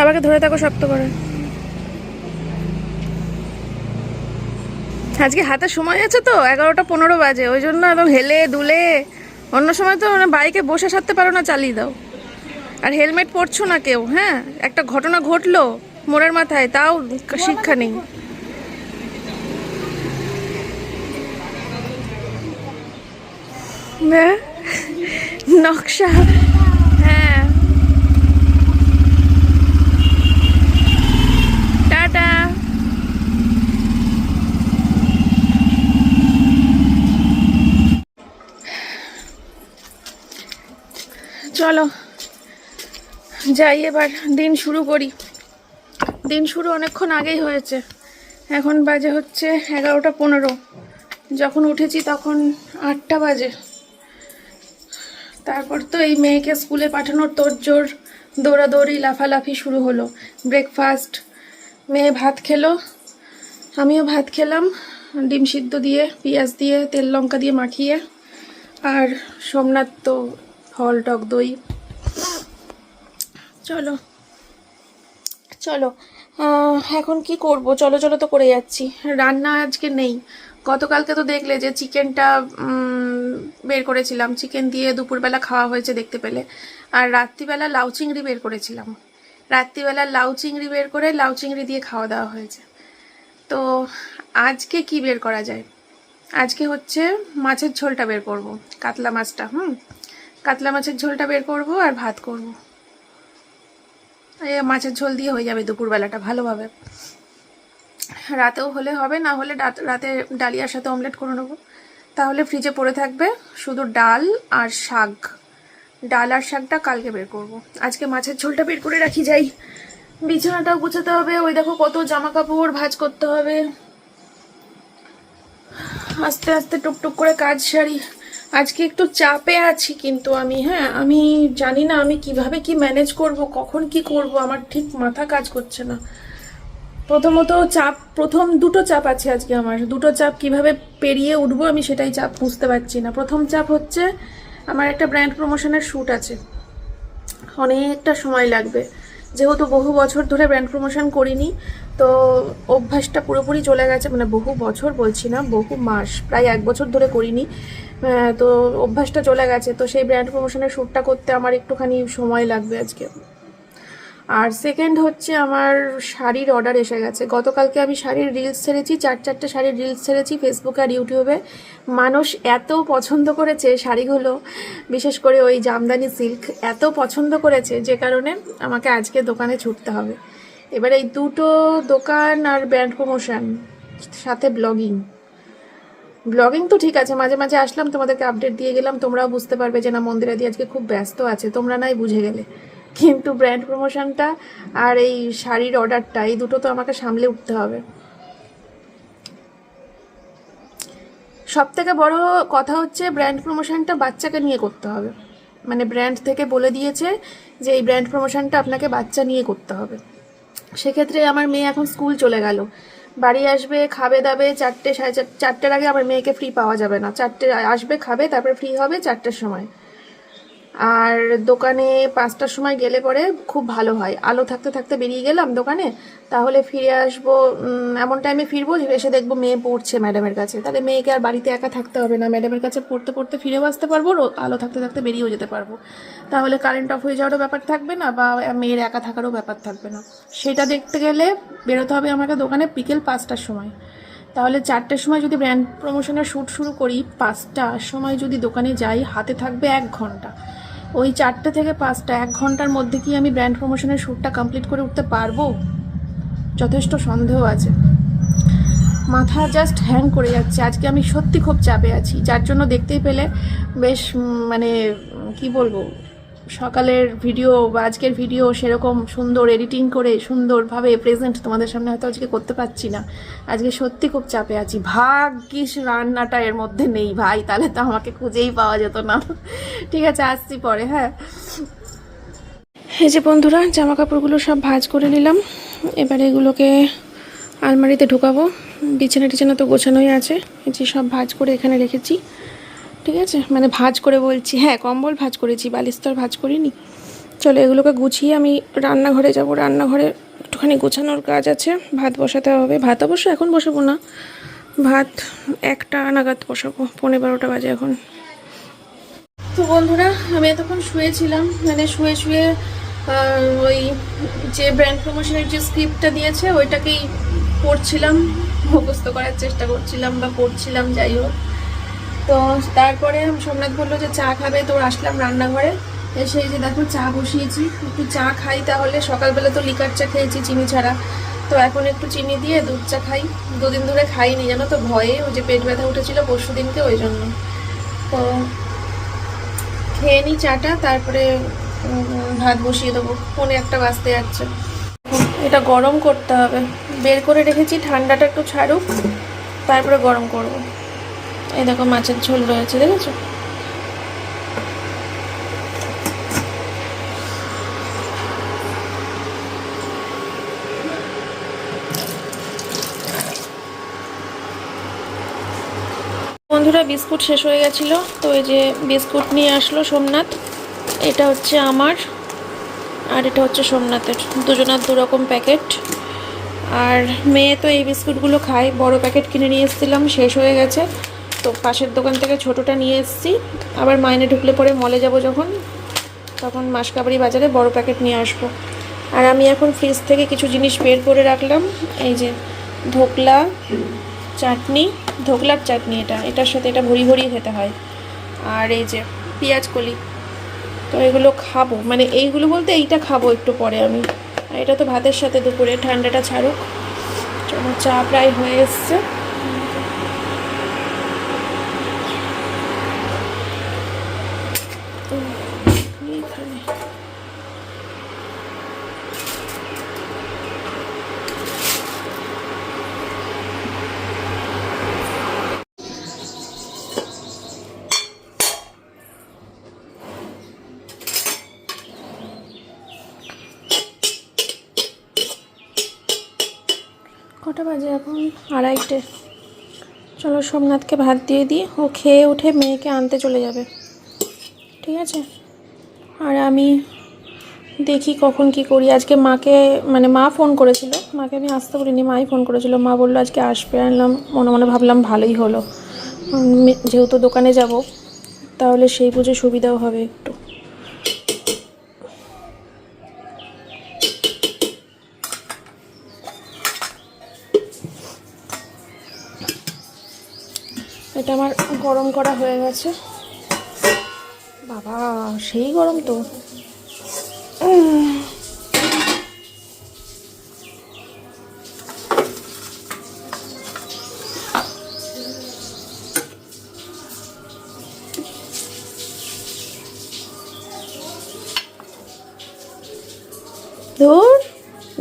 বাবাকে ধরে থাকো শক্ত করে। আজকে হাতে সময় আছে তো, 11টা 15 বাজে, ওই জন্য একদম হেলে দুলে। অন্য সময় তো বাইকে বসে সারতে পারো না, চালিয়ে দাও। আর হেলমেট পরছো না কেউ। হ্যাঁ, একটা ঘটনা ঘটলো মোড়ের মাথায়, তাও শিক্ষা নেই। নকশা। হ্যাঁ, টাটা। চলো যাই, এবার দিন শুরু করি। দিন শুরু অনেকক্ষণ আগেই হয়েছে, এখন বাজে হচ্ছে 11টা 15। যখন উঠেছি তখন 8টা বাজে। তারপর তো এই মেয়েকে স্কুলে পাঠানোর তোড়জোড়, দৌড়াদৌড়ি, লাফালাফি শুরু হলো। ব্রেকফাস্ট, মেয়ে ভাত খেলো, আমিও ভাত খেলাম, ডিম সিদ্ধ দিয়ে, পেঁয়াজ দিয়ে, তেল লঙ্কা দিয়ে মাখিয়ে। আর সোমনাথ তো ফল, টক দই। চলো চলো, এখন কি করব? চলো চলো তো করে যাচ্ছি। রান্না আজকে নেই। গতকালকে তো দেখলে যে চিকেনটা বের করেছিলাম, চিকেন দিয়ে দুপুরবেলা খাওয়া হয়েছে দেখতে পেলে। আর রাত্রিবেলা লাউ চিংড়ি বের করেছিলাম, রাত্রিবেলা লাউ চিংড়ি বের করে লাউ চিংড়ি দিয়ে খাওয়া দাওয়া হয়েছে। তো আজকে কি বের করা যায়? আজকে হচ্ছে মাছের ঝোলটা বের করব, কাতলা মাছটা। কাতলা মাছের ঝোলটা বের করব আর ভাত করব। এই মাছের ঝোল দিয়ে হয়ে যাবে দুপুরবেলাটা ভালোভাবে। রাতেও হলে হবে, না হলে রাতে ডালিয়ার সাথে অমলেট করে নেবো। তাহলে ফ্রিজে পড়ে থাকবে শুধু ডাল আর শাক। ডাল আর শাকটা কালকে বের করব। আজকে মাছের ঝোলটা বের করে রাখি। যাই, বিছানাটাও গুছাতে হবে। ওই দেখো কত জামা কাপড় ভাঁজ করতে হবে। আস্তে আস্তে টুকটুক করে কাজ সারি। আজকে একটু চাপে আছি কিন্তু আমি জানি না আমি কিভাবে কি ম্যানেজ করব, কখন কি করব, আমার ঠিক মাথা কাজ করছে না। প্রথমত চাপ, প্রথম দুটো চাপ আছে আজকে আমার। দুটো চাপ কিভাবে পেরিয়ে উঠবো আমি সেটাই চাপ বুঝতে পারছি না। প্রথম চাপ হচ্ছে আমার একটা ব্র্যান্ড প্রমোশনের শ্যুট আছে, অনেকটা সময় লাগবে। যেহেতু বহু বছর ধরে ব্র্যান্ড প্রমোশন করিনি, তো অভ্যাসটা পুরোপুরি চলে গেছে। মানে বহু বছর বলছি না, বহু মাস, প্রায় 1 বছর ধরে করিনি। তো অভ্যাসটা চলে গেছে। তো সেই ব্র্যান্ড প্রমোশনের শ্যুটটা করতে আমার একটুখানি সময় লাগবে আজকে। আর সেকেন্ড হচ্ছে আমার শাড়ির অর্ডার এসে গেছে। গতকালকে আমি শাড়ির রিলস ছেড়েছি, 4-4টে শাড়ির রিলস ছেড়েছি ফেসবুকে আর ইউটিউবে। মানুষ এত পছন্দ করেছে শাড়িগুলো, বিশেষ করে ওই জামদানি সিল্ক এত পছন্দ করেছে, যে কারণে আমাকে আজকে দোকানে ছুটতে হবে। এবার এই দুটো দোকান আর ব্র্যান্ড প্রমোশন, সাথে ব্লগিং। ব্লগিং তো ঠিক আছে, মাঝে মাঝে আসলাম, তোমাদেরকে আপডেট দিয়ে গেলাম, তোমরাও বুঝতে পারবে যে না মন্দিরা দি আজকে খুব ব্যস্ত আছে, তোমরা নাই বুঝে গেলে। কিন্তু ব্র্যান্ড প্রমোশনটা আর এই শাড়ির অর্ডারটা, এই দুটো তো আমাকে সামলে উঠতে হবে। সব থেকে বড় কথা হচ্ছে ব্র্যান্ড প্রমোশনটা বাচ্চাকে নিয়ে করতে হবে। মানে ব্র্যান্ড থেকে বলে দিয়েছে যে এই ব্র্যান্ড প্রমোশনটা আপনাকে বাচ্চা নিয়ে করতে হবে। সেক্ষেত্রে আমার মেয়ে এখন স্কুল চলে গেল, বাড়ি আসবে, খাবে দাবে, 4টে 4:30 আগে আমার মেয়েকে ফ্রি পাওয়া যাবে না। 4টে আসবে, খাবে, তারপরে ফ্রি হবে 4টের সময়। আর দোকানে 5টার সময় গেলে পরে খুব ভালো হয়, আলো থাকতে থাকতে বেরিয়ে গেলাম দোকানে, তাহলে ফিরে আসবো এমন টাইমে ফিরবো যে এসে দেখবো মেয়ে পড়ছে ম্যাডামের কাছে। তাহলে মেয়েকে আর বাড়িতে একা থাকতে হবে না, ম্যাডামের কাছে পড়তে পড়তে ফিরেও আসতে পারবো, আলো থাকতে থাকতে বেরিয়েও যেতে পারবো। তাহলে কারেন্ট অফ হয়ে যাওয়ারও ব্যাপার থাকবে না, বা মেয়ের একা থাকারও ব্যাপার থাকবে না। সেটা দেখতে গেলে বেরোতে হবে আমাকে দোকানে বিকেল 5টার সময়। তাহলে 4টের সময় যদি ব্র্যান্ড প্রমোশনের শ্যুট শুরু করি, 5টার সময় যদি দোকানে যাই, হাতে থাকবে 1 ঘন্টা। ওই 4টে থেকে 5টা, 1 ঘন্টার মধ্যে কি আমি ব্র্যান্ড প্রমোশনের শ্যুটটা কমপ্লিট করে উঠতে পারবো? যথেষ্ট সন্দেহ আছে। মাথা জাস্ট হ্যাং করে যাচ্ছে। আজকে আমি সত্যি খুব চাপে আছি, যার জন্য দেখতেই পেলে বেশ মানে কি বলবো, সকালের ভিডিও বা আজকের ভিডিও সেরকম সুন্দর এডিটিং করে সুন্দরভাবে প্রেজেন্ট তোমাদের সামনে হয়তো আজকে করতে পারছি না। আজকে সত্যি খুব চাপে আছি। ভাগ্যিস রান্নাটা এর মধ্যে নেই ভাই, তাহলে তো আমাকে খুঁজেই পাওয়া যেত না। ঠিক আছে, আসছি পরে। হ্যাঁ, এই যে বন্ধুরা, জামা কাপড়গুলো সব ভাঁজ করে নিলাম। এবার এগুলোকে আলমারিতে ঢোকাবো। বিছানা টিছানা তো গোছানোই আছে, এই যে সব ভাঁজ করে এখানে রেখেছি। ঠিক আছে, মানে ভাঁজ করে বলছি, হ্যাঁ কম্বল ভাঁজ করেছি, বালিশ তো আর ভাঁজ করিনি। চলো এগুলোকে গুছিয়ে আমি রান্নাঘরে যাব। রান্নাঘরে একটুখানি গোছানোর কাজ আছে, ভাত বসাতে হবে। ভাত অবশ্য এখন বসাবো না, ভাত 1টা নাগাদ বসাবো, 11:15 বাজে এখন। তো বন্ধুরা, আমি এতক্ষণ শুয়েছিলাম, মানে শুয়ে শুয়ে ওই যে ব্র্যান্ড প্রমোশনের যে স্ক্রিপ্টটা দিয়েছে ওইটাকেই পড়ছিলাম, মুখস্থ করার চেষ্টা করছিলাম বা পড়ছিলাম, যাই হোক। তো তারপরে সোমনাথ বললো যে চা খাবে, তো আসলাম রান্নাঘরে। এসে যে দেখো চা বসিয়েছি, একটু চা খাই তাহলে। সকালবেলা তো লিকার চা খেয়েছি চিনি ছাড়া, তো এখন একটু চিনি দিয়ে দুধ চা খাই। 2 দিন ধরে খাইনি জানো তো, ভয়ে, ওই যে পেট ব্যথা উঠেছিল পরশু দিনকে, ওই জন্য। তো খেয়ে নিই চাটা, তারপরে ভাত বসিয়ে দেবো। 1:45 বাজতে যাচ্ছে। এটা গরম করতে হবে, বের করে রেখেছি, ঠান্ডাটা একটু ছাড়ুক তারপরে গরম করব। এই দেখো মাছের ঝোল রয়েছে, দেখেছো? বন্ধুরা, বিস্কুট শেষ হয়ে গেছিলো, তো এই যে বিস্কুট নিয়ে আসলো সোমনাথ। এটা হচ্ছে আমার, আর এটা হচ্ছে সোমনাথের, দুজনার 2 রকম প্যাকেট। আর মেয়ে তো এই বিস্কুটগুলো খায়, বড় প্যাকেট কিনে নিয়ে এসেছিলাম, শেষ হয়ে গেছে, তো পাশের দোকান থেকে ছোটোটা নিয়ে এসেছি। আবার মাইনে ঢুকলে পরে মলে যাব যখন, তখন মাসকাবাড়ি বাজারে বড় প্যাকেট নিয়ে আসবো। আর আমি এখন ফ্রিজ থেকে কিছু জিনিস বের করে রাখলাম। এই যে ধোকলা চাটনি, ধোকলার চাটনি, এটার সাথে এটা ভরি ভরিয়ে খেতে হয়। আর এই যে পেঁয়াজ কলি, তো এগুলো খাবো, মানে এইগুলো বলতে এইটা খাবো একটু পরে আমি। আর এটা তো ভাতের সাথে দুপুরে, ঠান্ডাটা ছাড়ুক। চলো, চা প্রায় হয়ে এসছে। কটা বাজে এখন? 2:30। চলো সোমনাথকে ভাত দিয়ে দিই, ও খেয়ে উঠে মেয়েকে আনতে চলে যাবে, ঠিক আছে? আর আমি দেখি কখন কি করি। আজকে মাকে, মানে মা ফোন করেছিল, মাকে আমি আসতে বলিনি, মাই ফোন করেছিল। মা বললো আজকে আসবে, আনলাম, মনে মনে ভাবলাম ভালোই হলো, যেহেতু দোকানে যাব তাহলে সেই বুঝে সুবিধাও হবে একটু। এটা আমার গরম করা হয়ে গেছে। বাবা সেই গরম তো। ধুর,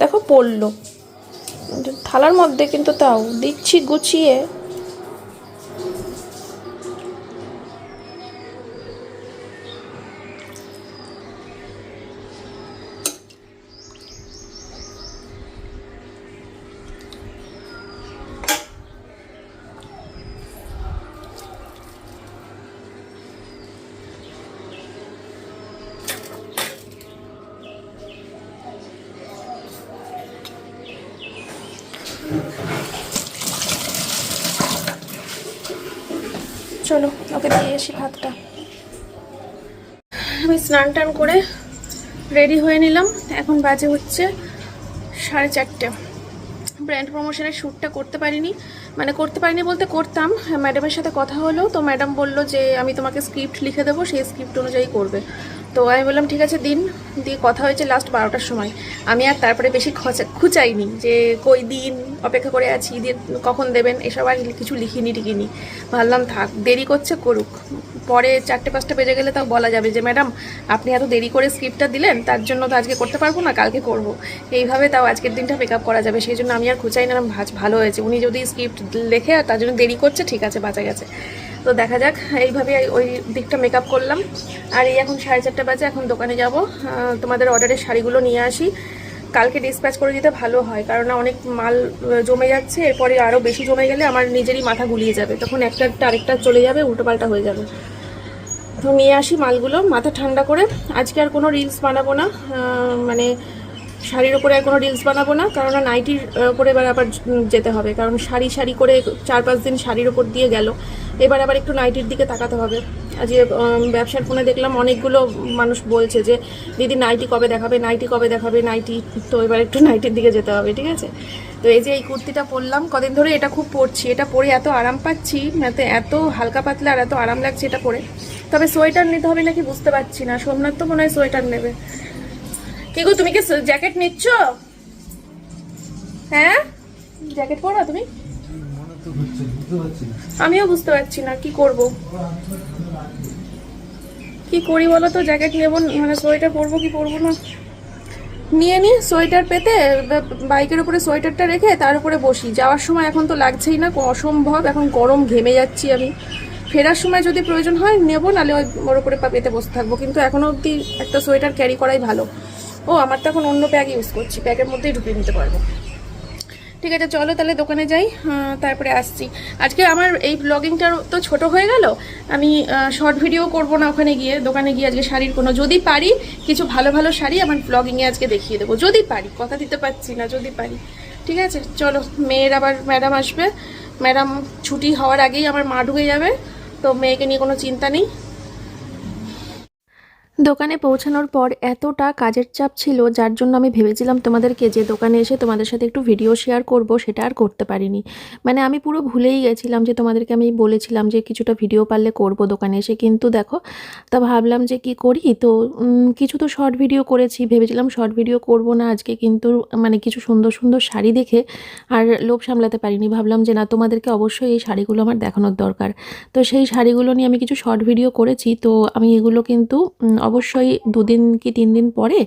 দেখো পড়লো থালার মধ্যে, কিন্তু তাও দিচ্ছি গুছিয়ে। চলো ওকে দিয়ে আসি ভাতটা। আমি স্নান টান করে রেডি হয়ে নিলাম, এখন বাজে হচ্ছে 4:30। ব্র্যান্ড প্রমোশনের শ্যুটটা করতে পারিনি, মানে করতে পারিনি বলতে করতাম, ম্যাডামের সাথে কথা হলো, তো ম্যাডাম বলল যে আমি তোমাকে স্ক্রিপ্ট লিখে দেবো, সেই স্ক্রিপ্ট অনুযায়ী করবে। তো আমি বললাম ঠিক আছে দিন, দিয়ে কথা হয়েছে লাস্ট 12টার সময়। আমি আর তারপরে বেশি খুঁচাইনি যে কই দিন, অপেক্ষা করে আছি, দিয়ে কখন দেবেন, এসব আর কিছু লিখিনি টিকিনি। ভাবলাম থাক, দেরি করছে করুক, পরে 4টে-5টা বেজে গেলে তাও বলা যাবে যে ম্যাডাম আপনি এত দেরি করে স্ক্রিপ্টটা দিলেন, তার জন্য তো আজকে করতে পারবো না, কালকে করব। এইভাবে তাও আজকের দিনটা মেক আপ করা যাবে, সেই জন্য আমি আর খুঁচাই নিলাম। ভালো হয়েছে, উনি যদি স্ক্রিপ্ট লেখে আর তার জন্য দেরি করছে, ঠিক আছে, বাঁচা গেছে। তো দেখা যাক, এইভাবে ওই দিকটা মেক আপ করলাম। আর এই এখন 4:30 বাজে, এখন দোকানে যাব, তোমাদের অর্ডারের শাড়িগুলো নিয়ে আসি। কালকে ডিসপ্যাচ করে দিতে ভালো হয়, কারণ অনেক মাল জমে যাচ্ছে, এরপরে আরও বেশি জমে গেলে আমার নিজেরই মাথা গুলিয়ে যাবে, তখন একটা আরেকটা চলে যাবে, উল্টোপাল্টা হয়ে যাবে। তো নিয়ে আসি মালগুলো মাথা ঠান্ডা করে। আজকে আর কোনো রিলস বানাবো না, মানে শাড়ির ওপরে আর কোনো রিলস বানাবো না, কারণ নাইটির ওপরে এবার আবার যেতে হবে, কারণ শাড়ি শাড়ি করে 4-5 দিন শাড়ির ওপর দিয়ে গেল, এবার আবার একটু নাইটির দিকে তাকাতে হবে। আজকে ব্যবসার ফোনে দেখলাম অনেকগুলো মানুষ বলছে যে দিদি নাইটি কবে দেখাবে, নাইটি কবে দেখাবে, নাইটি। তো এবার একটু নাইটির দিকে যেতে হবে, ঠিক আছে। তো এই যে এই কুর্তিটা পরলাম, কদিন ধরে এটা খুব পরছি, এটা পরে এত আরাম পাচ্ছি, এত হালকা পাতলা আর এত আরাম লাগছে এটা পরে। তবে সোয়েটার নিতে হবে নাকি বুঝতে পারছি না, সোমনাথ তো মনে হয় সোয়েটার নেবে। কি গো, তুমি কি জ্যাকেট নিচ্ছ? হ্যাঁ, জ্যাকেট পরবা তুমি? আমিও বুঝতে পারছি না কি করব, কি করি বলো তো। জ্যাকেট নেবো মানে সোয়েটার পরবো কি পরবো না, নিয়ে নি সোয়েটার পেতে, বাইকের উপরে সোয়েটারটা রেখে তার উপরে বসি। যাওয়ার সময় এখন তো লাগছেই না, অসম্ভব এখন গরম, ঘেমে যাচ্ছি আমি। ফেরার সময় যদি প্রয়োজন হয় নেবো, নাহলে ওর উপরে পেতে বসে থাকবো, কিন্তু এখনো অবধি একটা সোয়েটার ক্যারি করাই ভালো। ও আমার তো এখন অন্য ব্যাগ ইউজ করছি, ব্যাগের মধ্যেই ঢুকিয়ে নিতে পারবো। ঠিক আছে, চলো তাহলে দোকানে যাই, তারপরে আসছি। আজকে আমার এই ব্লগিংটা তো ছোট হয়ে গেল, আমি শর্ট ভিডিও করব না ওখানে গিয়ে, দোকানে গিয়ে আজকে শাড়ির কোনো, যদি পারি কিছু ভালো ভালো শাড়ি আমার ব্লগিংয়ে আজকে দেখিয়ে দেবো, যদি পারি, কথা দিতে পারছি না, যদি পারি। ঠিক আছে, চলো। মেয়ের আবার ম্যাডাম আসবে, ম্যাডাম ছুটি হওয়ার আগেই আমার মা ঢুকে যাবে, তো মেয়েকে নিয়ে কোনো চিন্তা নেই। দোকানে পৌঁছানোর পর এতটা কাজের চাপ ছিল, যার জন্য আমি ভেবেছিলাম তোমাদেরকে যে দোকানে এসে তোমাদের সাথে একটু ভিডিও শেয়ার করব, সেটা আর করতে পারিনি। মানে আমি পুরো ভুলেই গেছিলাম যে তোমাদেরকে আমি বলেছিলাম যে কিছুটা ভিডিও পারলে করব দোকানে এসে, কিন্তু দেখো তা ভাবলাম যে কি করি, তো কিছু তো শর্ট ভিডিও করেছি, ভেবেছিলাম শর্ট ভিডিও করব না আজকে, কিন্তু মানে কিছু সুন্দর সুন্দর শাড়ি দেখে আর লোভ সামলাতে পারিনি, ভাবলাম যে না, তোমাদেরকে অবশ্যই এই শাড়িগুলো আমার দেখানোর দরকার। তো সেই শাড়িগুলো নিয়ে আমি কিছু শর্ট ভিডিও করেছি, তো আমি এগুলো কিন্তু অবশ্যই 2 দিন কি 3 দিন পরে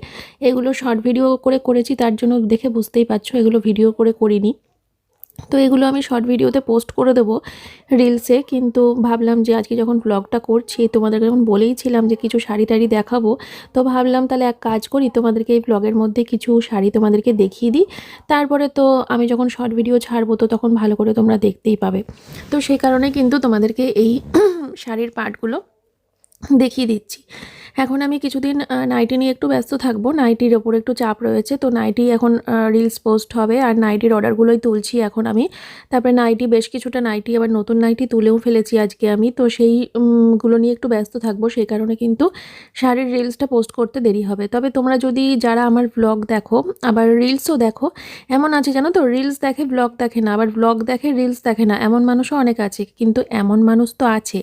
এগুলো শর্ট ভিডিও করে করেছি, তার জন্য দেখে বুঝতেই পারছো এগুলো ভিডিও করে করিনি। তো এগুলো আমি শর্ট ভিডিওতে পোস্ট করে দেবো রিলসে, কিন্তু ভাবলাম যে আজকে যখন ব্লগটা করছি, তোমাদেরকে যখন বলেইছিলাম যে কিছু শাড়ি টাড়ি দেখাবো, তো ভাবলাম তাহলে এক কাজ করি, তোমাদেরকে এই ব্লগের মধ্যে কিছু শাড়ি তোমাদেরকে দেখিয়ে দিই, তারপরে তো আমি যখন শর্ট ভিডিও ছাড়বো তো তখন ভালো করে তোমরা দেখতেই পাবে। তো সেই কারণে কিন্তু তোমাদেরকে এই শাড়ির পার্টগুলো দেখিয়ে দিচ্ছি। এখন আমি কিছুদিন নাইটি নিয়ে একটু ব্যস্ত থাকবো, নাইটির ওপর একটু চাপ রয়েছে, তো নাইটি এখন রিলস পোস্ট হবে, আর নাইটির অর্ডারগুলোই তুলছি এখন আমি। তারপরে নাইটি, বেশ কিছুটা নাইটি, আবার নতুন নাইটি তুলেও ফেলেছি আজকে আমি, তো সেই গুলো নিয়ে একটু ব্যস্ত থাকবো, সেই কারণে কিন্তু শাড়ির রিলসটা পোস্ট করতে দেরি হবে। তবে তোমরা যদি যারা আমার ব্লগ দেখো আবার রিলসও দেখো, এমন আছে জানো তো, রিলস দেখে ব্লগ দেখে না, আবার ব্লগ দেখে রিলস দেখে না, এমন মানুষও অনেক আছে, কিন্তু এমন মানুষ তো আছে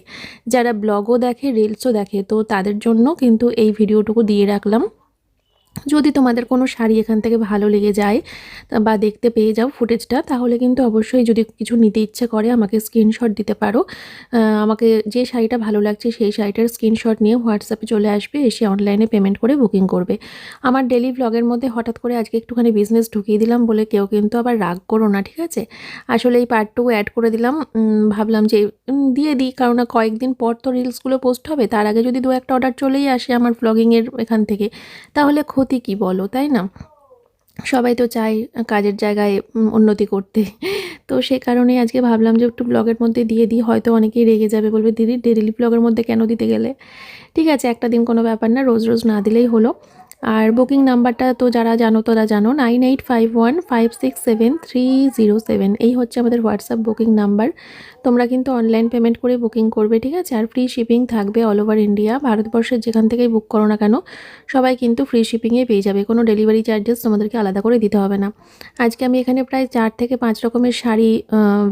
যারা ব্লগও দেখে রিলসও দেখে, তো তাদের জন্য কিন্তু এই ভিডিওটুকু দিয়ে রাখলাম। যদি তোমাদের কোনো শাড়ি এখান থেকে ভালো লেগে যায় বা দেখতে পেয়ে যাও ফুটেজটা, তাহলে কিন্তু অবশ্যই যদি কিছু নিতে ইচ্ছে করে আমাকে স্ক্রিনশট দিতে পারো। আমাকে যে শাড়িটা ভালো লাগছে সেই শাড়িটার স্ক্রিনশট নিয়ে হোয়াটসঅ্যাপে চলে আসবে, এসে অনলাইনে পেমেন্ট করে বুকিং করবে। আমার ডেলি ব্লগের মধ্যে হঠাৎ করে আজকে একটুখানি বিজনেস ঢুকিয়ে দিলাম বলে কেউ কিন্তু আবার রাগ করো না, ঠিক আছে। আসলে এই পার্টটুকু অ্যাড করে দিলাম, ভাবলাম যে দিয়ে দিই, কারণ কয়েকদিন পর তো রিলসগুলো পোস্ট হবে, তার আগে যদি 2-1টা অর্ডার চলেই আসে আমার ব্লগিংয়ের এখান থেকে, তাহলে ক্ষতি কি বলো, তাই না? সবাই তো চায় কাজের জায়গায় উন্নতি করতে। তো সেই কারণেই আজকে ভাবলাম যে একটু ব্লগের মধ্যে দিয়ে দিই, হয়তো অনেকেই রেগে যাবে, বলবে দিদি ডেইলি ব্লগের মধ্যে কেন দিতে গেলে। ঠিক আছে, একটা দিন কোনো ব্যাপার না, রোজ রোজ না দিলেই হলো। আর বুকিং নাম্বারটা তো যারা জানো তারা জানো, 9851567307, এই হচ্ছে আমাদের হোয়াটসঅ্যাপ বুকিং নাম্বার। তোমরা কিন্তু অনলাইন পেমেন্ট করে বুকিং করবে, ঠিক আছে। আর ফ্রি শিপিং থাকবে অল ওভার ইন্ডিয়া, ভারতবর্ষের যেখান থেকেই বুক করো না কেন সবাই কিন্তু ফ্রি শিপিংয়ে পেয়ে যাবে, কোনো ডেলিভারি চার্জেস তোমাদেরকে আলাদা করে দিতে হবে না। আজকে আমি এখানে প্রায় 4 থেকে 5 রকমের শাড়ি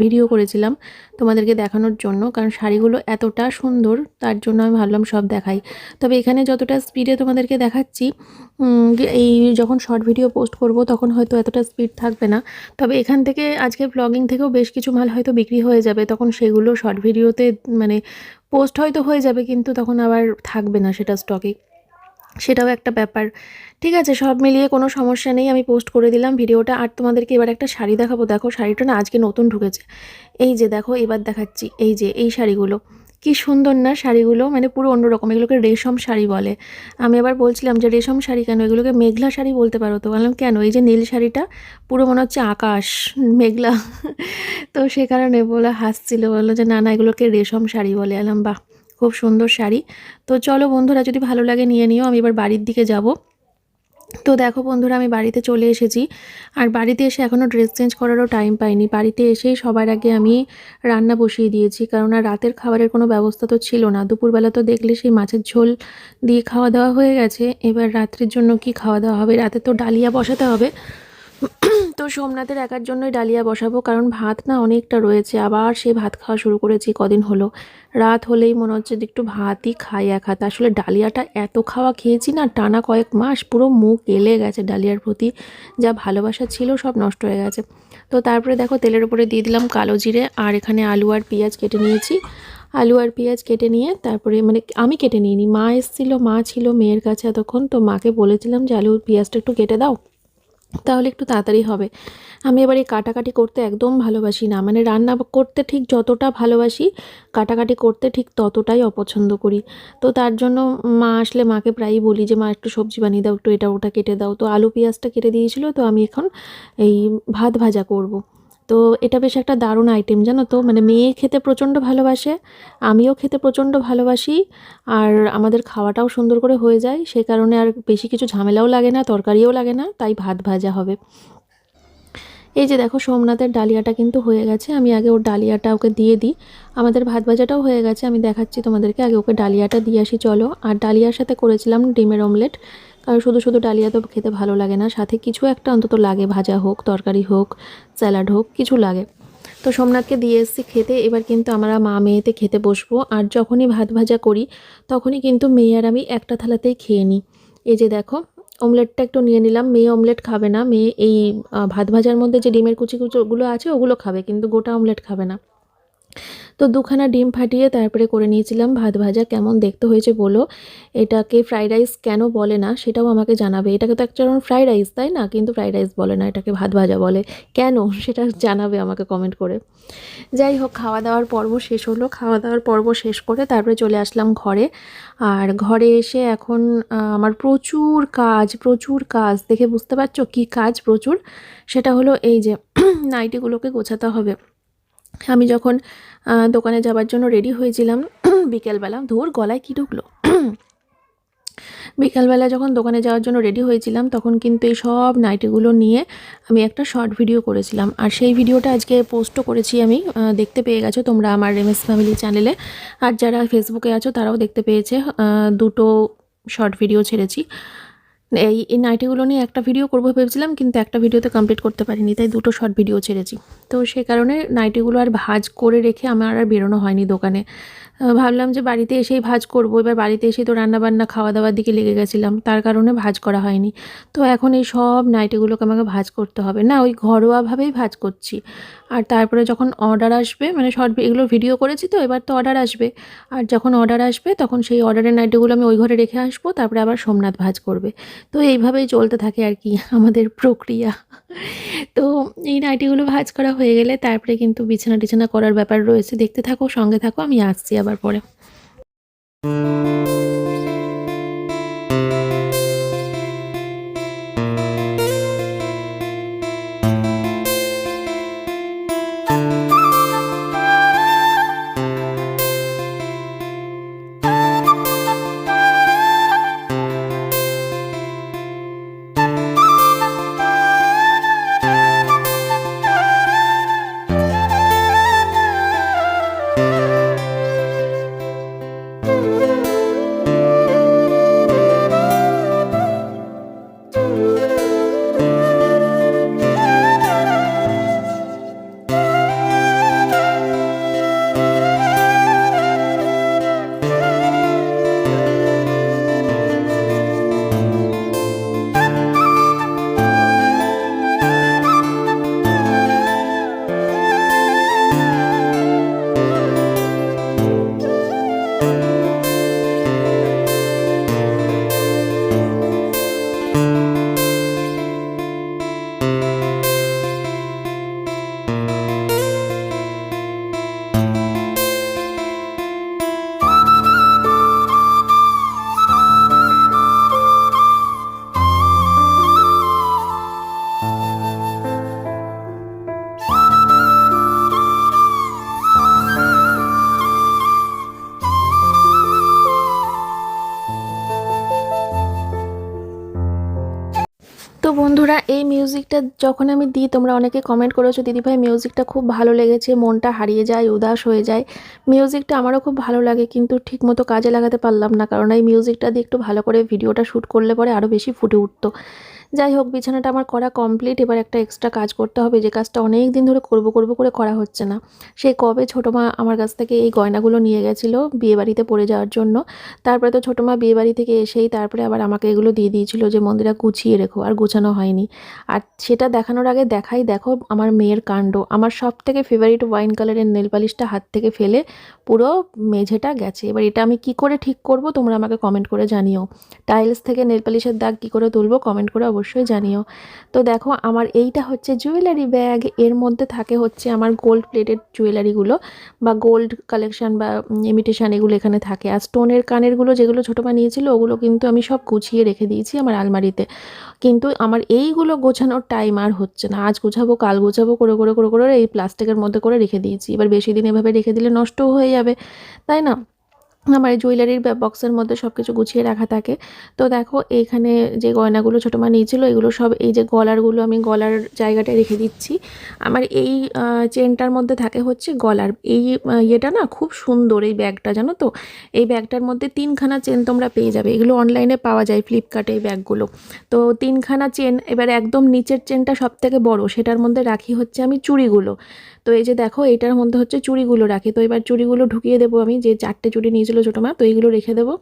ভিডিও করেছিলাম তোমাদেরকে দেখানোর জন্য, কারণ শাড়িগুলো এতটা সুন্দর, তার জন্য আমি ভাবলাম সব দেখাই। তবে এখানে যতটা স্পিডে তোমাদেরকে দেখাচ্ছি, এই যখন শর্ট ভিডিও পোস্ট করব তখন হয়তো এতটা স্পিড থাকবে না। তবে এখান থেকে আজকে ব্লগিং থেকেও বেশ কিছু মাল হয়তো বিক্রি হয়ে যাবে, তখন সেগুলো শর্ট ভিডিওতে মানে পোস্ট হয়তো হয়ে যাবে, কিন্তু তখন আবার থাকবে না সেটা স্টকে, সেটাও একটা ব্যাপার। ঠিক আছে, সব মিলিয়ে কোনো সমস্যা নেই, আমি পোস্ট করে দিলাম ভিডিওটা। আর তোমাদেরকে এবার একটা শাড়ি দেখাবো, দেখো শাড়িটা না আজকে নতুন ঢুকেছে, এই যে দেখো, এবার দেখাচ্ছি, এই যে এই শাড়িগুলো কি সুন্দর না শাড়িগুলো, মানে পুরো অন্যরকম, এগুলোকে রেশম শাড়ি বলে। আমি আবার বলছিলাম যে রেশম শাড়ি কেন, এগুলোকে মেঘলা শাড়ি বলতে পারো, তো বললাম কেন, এই যে নীল শাড়িটা পুরো মনে হচ্ছে আকাশ মেঘলা, তো সে কারণে বলে হাসছিল, বললো যে না না এগুলোকে রেশম শাড়ি বলে। এলাম বাহ, খুব সুন্দর শাড়ি। তো চলো বন্ধুরা, যদি ভালো লাগে নিয়ে নিও। আমি এবার বাড়ির দিকে যাব। তো দেখো বন্ধুরা, আমি বাড়িতে চলে এসেছি। আর বাড়িতে এসে এখনও ড্রেস চেঞ্জ করারও টাইম পাইনি। বাড়িতে এসেই সবার আগে আমি রান্না বসিয়ে দিয়েছি, কারণ আর রাতের খাবারের কোনো ব্যবস্থা তো ছিল না। দুপুরবেলা তো দেখলে সেই মাছের ঝোল দিয়ে খাওয়া দাওয়া হয়ে গেছে। এবার রাত্রের জন্য কি খাওয়া দাওয়া হবে? রাতে তো ডালিয়া বসাতে হবে। তো সোমনাথের একার জন্যই ডালিয়া বসাবো, কারণ ভাত না অনেকটা রয়েছে। আবার সে ভাত খাওয়া শুরু করেছি কদিন হলো। রাত হলেই মনে হচ্ছে যে একটু ভাতই খাই এক হাতে। আসলে ডালিয়াটা এত খাওয়া খেয়েছি না, টানা কয়েক মাস পুরো মুখ এলে গেছে। ডালিয়ার প্রতি যা ভালোবাসা ছিল সব নষ্ট হয়ে গেছে। তো তারপরে দেখো তেলের উপরে দিয়ে দিলাম কালো জিরে, আর এখানে আলু আর পেঁয়াজ কেটে নিয়েছি। আলু আর পেঁয়াজ কেটে নিয়ে তারপরে, মানে আমি কেটে নিইনি, মা এসেছিলো, মা ছিল মেয়ের কাছে এতক্ষণ। তো মাকে বলেছিলাম যে আলু পেঁয়াজটা একটু কেটে দাও, তাহলে একটু তাড়াতাড়ি হবে। আমি এবার এই কাটাকাটি করতে একদম ভালোবাসি না, মানে রান্না করতে ঠিক যতটা ভালোবাসি, কাটাকাটি করতে ঠিক ততটাই অপছন্দ করি। তো তার জন্য মা আসলে মাকে প্রায়ই বলি যে মা একটু সবজি বানিয়ে দাও, একটু এটা ওটা কেটে দাও। তো আলু পেঁয়াজটা কেটে দিয়েছিল। তো আমি এখন এই ভাত ভাজা করব। তো এটা বেশ একটা দারুণ আইটেম, জানো তো। মানে মেয়ে খেতে প্রচণ্ড ভালোবাসে, আমিও খেতে প্রচণ্ড ভালোবাসি, আর আমাদের খাওয়াটাও সুন্দর করে হয়ে যায়। সে কারণে আর বেশি কিছু ঝামেলাও লাগে না, তরকারিও লাগে না, তাই ভাত ভাজা হবে। এই যে দেখো সোমনাথের ডালিয়াটা কিন্তু হয়ে গেছে। আমি আগে ওর ডালিয়াটা ওকে দিয়ে দিই। আমাদের ভাত ভাজাটাও হয়ে গেছে, আমি দেখাচ্ছি তোমাদেরকে। আগে ওকে ডালিয়াটা দিয়ে আসি চলো। আর ডালিয়ার সাথে করেছিলাম ডিমের অমলেট, কারণ শুধু শুধু ডালিয়া তো খেতে ভালো লাগে না, সাথে কিছু একটা অন্তত লাগে, ভাজা হোক, তরকারি হোক, স্যালাড হোক, কিছু লাগে। তো সোমনাথকে দিয়ে এসেছি খেতে। এবার কিন্তু আমরা মা মেয়েতে খেতে বসবো। আর যখনই ভাত ভাজা করি তখনই কিন্তু মেয়ে আর আমি একটা থালাতেই খেয়ে নিই। এই যে দেখো অমলেটটা একটু নিয়ে নিলাম। মেয়ে অমলেট খাবে না, মেয়ে এই ভাত ভাজার মধ্যে যে ডিমের কুচি কুচিগুলো আছে ওগুলো খাবে, কিন্তু গোটা অমলেট খাবে না। তো দুখানা ডিম ফাটিয়ে তারপরে করে নিয়েছিলাম ভাত ভাজা। কেমন দেখতে হয়েছে বলো। এটাকে ফ্রাইড রাইস কেন বলে না সেটাও আমাকে জানাবে। এটাকে তো একটা ফ্রাইড রাইস, তাই না? কিন্তু ফ্রাইড রাইস বলে না, এটাকে ভাত ভাজা বলে। কেন সেটা জানাবে আমাকে কমেন্ট করে। যাই হোক, খাওয়া দাওয়ার পর্ব শেষ হলো। খাওয়া দাওয়ার পর্ব শেষ করে তারপরে চলে আসলাম ঘরে। আর ঘরে এসে এখন আমার প্রচুর কাজ, প্রচুর কাজ। দেখে বুঝতে পারছো কী কাজ প্রচুর। সেটা হলো এই যে নাইটিগুলোকে গোছাতে হবে। আমি যখন দোকানে যাবার জন্য রেডি হয়েছিলাম বিকেলবেলা, ধুর গলায় কী ঢুকলো, বিকালবেলা যখন দোকানে যাওয়ার জন্য রেডি হয়েছিলাম তখন কিন্তু এই সব নাইটিগুলো নিয়ে আমি একটা শর্ট ভিডিও করেছিলাম। আর সেই ভিডিওটা আজকে পোস্টও করেছি আমি, দেখতে পেয়ে গেছো তোমরা আমার এমএস ফ্যামিলি চ্যানেলে। আর যারা ফেসবুকে আছো তারাও দেখতে পেয়েছে। দুটো শর্ট ভিডিও ছেড়েছি। এই নাইটিগুলো নিয়ে একটা ভিডিও করবো ভেবেছিলাম, কিন্তু একটা ভিডিওতে কমপ্লিট করতে পারিনি, তাই দুটো শর্ট ভিডিও ছেড়েছি। তো সে কারণে নাইটিগুলো আর ভাঁজ করে রেখে আমার আর বেরোনো হয়নি দোকানে। ভাবলাম যে বাড়িতে এসেই ভাঁজ করব। এবার বাড়িতে এসেই তো রান্নাবান্না খাওয়া দাওয়ার দিকে লেগে গেছিলাম, তার কারণে ভাঁজ করা হয়নি। তো এখন এই সব নাইটিগুলোকে আমাকে ভাঁজ করতে হবে না, ওই ঘরোয়াভাবেই ভাঁজ করছি। আর তারপরে যখন অর্ডার আসবে, মানে শর্ট এগুলো ভিডিও করেছি তো, এবার তো অর্ডার আসবে। আর যখন অর্ডার আসবে তখন সেই অর্ডারের নাইটিগুলো আমি ওই ঘরে রেখে আসবো, তারপরে আবার সোমনাথ ভাঁজ করবে। তো এইভাবেই চলতে থাকে আর কি আমাদের প্রক্রিয়া। তো এই নাইটিগুলো ভাঁজ করা হয়ে গেলে তারপরে কিন্তু বিছানা টিছানা করার ব্যাপার রয়েছে। দেখতে থাকো, সঙ্গে থাকো, আমি আসছি আবার পরে। বন্ধুরা, এই মিউজিকটা যখন আমি দিই তোমরা অনেকে কমেন্ট করেছো দিদিভাই মিউজিকটা খুব ভালো লেগেছে, মনটা হারিয়ে যায়, উদাস হয়ে যায়। মিউজিকটা আমারও খুব ভালো লাগে, কিন্তু ঠিকমতো কাজে লাগাতে পারলাম না, কারণ এই মিউজিকটা দিয়ে একটু ভালো করে ভিডিওটা শ্যুট করলে পরে আরও বেশি ফুটে উঠতো। যাই হোক, বিছানাটা আমার করা কমপ্লিট। এবার একটা এক্সট্রা কাজ করতে হবে, যে কাজটা অনেক দিন ধরে করব করব করে করা হচ্ছে না। সেই কবে ছোটো মা আমার কাছ থেকে এই গয়নাগুলো নিয়ে গেছিলো বিয়েবাড়িতে পরে যাওয়ার জন্য। তারপরে তো ছোটো মা বিয়েবাড়ি থেকে এসেই তারপরে আবার আমাকে এগুলো দিয়ে দিয়েছিল যে মন্দিরা গুছিয়ে রেখো, আর গোছানো হয়নি। আর সেটা দেখানোর আগে দেখাই দেখো আমার মেয়ের কাণ্ড। আমার সব থেকে ফেভারিট ওয়াইন কালারের নেল পালিশটা হাত থেকে ফেলে পুরো মেঝেটা গেছে। এবার এটা আমি কি করে ঠিক করব তোমরা আমাকে কমেন্ট করে জানিও। টাইলস থেকে নেল পালিশের দাগ কী করে তুলবো কমেন্ট করে অবশ্যই জানিও। তো দেখো আমার এইটা হচ্ছে জুয়েলারি ব্যাগ। এর মধ্যে থাকে হচ্ছে আমার গোল্ড প্লেটেড জুয়েলারিগুলো বা গোল্ড কালেকশন বা ইমিটেশন, এগুলো এখানে থাকে। আর স্টোনের কানেরগুলো যেগুলো ছোটো মা নিয়েছিল ওগুলো কিন্তু আমি সব গুছিয়ে রেখে দিয়েছি আমার আলমারিতে। কিন্তু আমার এইগুলো গোছানোর টাইম আর হচ্ছে না। আজ গোছাবো কাল গোছাবো করে করে করে করে এই প্লাস্টিকের মধ্যে করে রেখে দিয়েছি। এবার বেশি দিন এভাবে রেখে দিলে নষ্টও হয়ে যাবে, তাই না? আমার এই জুয়েলারির বক্সের মধ্যে সব কিছু গুছিয়ে রাখা থাকে। তো দেখো এইখানে যে গয়নাগুলো ছোটো মা নিয়েছিল এগুলো সব, এই যে গলারগুলো আমি গলার জায়গাটায় রেখে দিচ্ছি। আমার এই চেনটার মধ্যে থাকে হচ্ছে গলার এই ইয়েটা না খুব সুন্দর এই ব্যাগটা, জানো তো? এই ব্যাগটার মধ্যে 3খানা চেন তোমরা পেয়ে যাবে। এগুলো অনলাইনে পাওয়া যায় ফ্লিপকার্টে এই ব্যাগগুলো। তো 3খানা চেন, এবার একদম নিচের চেনটা সব থেকে বড়, সেটার মধ্যে রাখি হচ্ছে আমি চুড়িগুলো। তো এই যে দেখো এটার মধ্যে হচ্ছে চুড়িগুলো রাখি। তো এবার চুড়িগুলো ঢুকিয়ে দেবো আমি, যে 4টে চুড়ি নিয়েছিল ছোটো মা, তো এইগুলো রেখে দেবো।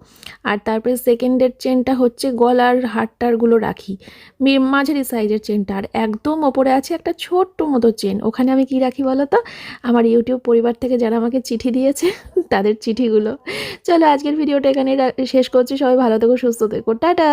আর তারপরে সেকেন্ডের চেনটা হচ্ছে গলার হারটারগুলো রাখি, মাঝারি সাইজের চেনটা। আর একদম ওপরে আছে একটা ছোট্ট মতো চেন, ওখানে আমি কি রাখি বলো তো? আমার ইউটিউব পরিবার থেকে যারা আমাকে চিঠি দিয়েছে তাদের চিঠিগুলো। চলো আজকের ভিডিওটা এখানে শেষ করছি। সবাই ভালো থেকো, সুস্থ থেকো, টাটা।